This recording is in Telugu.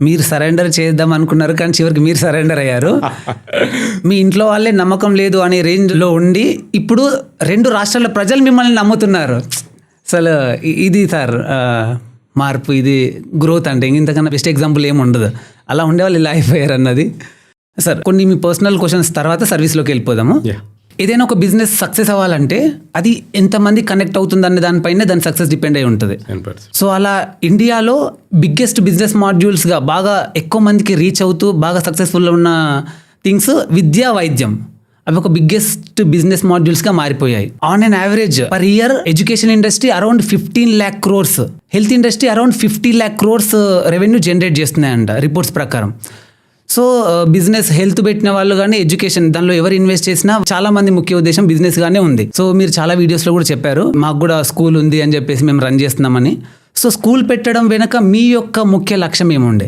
మీరు సరెండర్ చేద్దాం అనుకున్నారు కానీ చివరికి మీరు సరెండర్ అయ్యారు. మీ ఇంట్లో వాళ్ళే నమ్మకం లేదు అనే రేంజ్లో ఉండి ఇప్పుడు 2 రాష్ట్రాల ప్రజలు మిమ్మల్ని నమ్ముతున్నారు. అసలు ఇది సార్ మార్పు, ఇది గ్రోత్ అంటే ఇంతకన్నా బెస్ట్ ఎగ్జాంపుల్ ఏమి ఉండదు. అలా ఉండేవాళ్ళు ఇలా అయిపోయారు అన్నది. సార్ కొన్ని మీ పర్సనల్ క్వశ్చన్స్ తర్వాత సర్వీస్లోకి వెళ్ళిపోదాము. ఏదైనా ఒక బిజినెస్ సక్సెస్ అవ్వాలంటే అది ఎంతమంది కనెక్ట్ అవుతుంది అనే దానిపైనే దాని సక్సెస్ డిపెండ్ అయి ఉంటుంది. సో అలా ఇండియాలో బిగ్గెస్ట్ బిజినెస్ మాడ్యూల్స్గా బాగా ఎక్కువ మందికి రీచ్ అవుతూ బాగా సక్సెస్ఫుల్ ఉన్న థింగ్స్ విద్య, వైద్యం, అవి ఒక బిగ్గెస్ట్ బిజినెస్ మాడ్యూల్స్గా మారిపోయాయి. On an average per year education industry around 15 lakh crores, health industry around 50 lakh crores revenue generate చేస్తున్నాయంట రిపోర్ట్స్ ప్రకారం. సో బిజినెస్ హెల్త్ పెట్టిన వాళ్ళు కానీ ఎడ్యుకేషన్ దానిలో ఎవరు ఇన్వెస్ట్ చేసినా చాలా మంది ముఖ్య ఉద్దేశం బిజినెస్ గానే ఉంది. సో మీరు చాలా వీడియోస్లో కూడా చెప్పారు మాకు కూడా స్కూల్ ఉంది అని చెప్పేసి మేము రన్ చేస్తున్నామని. సో స్కూల్ పెట్టడం వెనక మీ యొక్క ముఖ్య లక్ష్యం ఏముండే?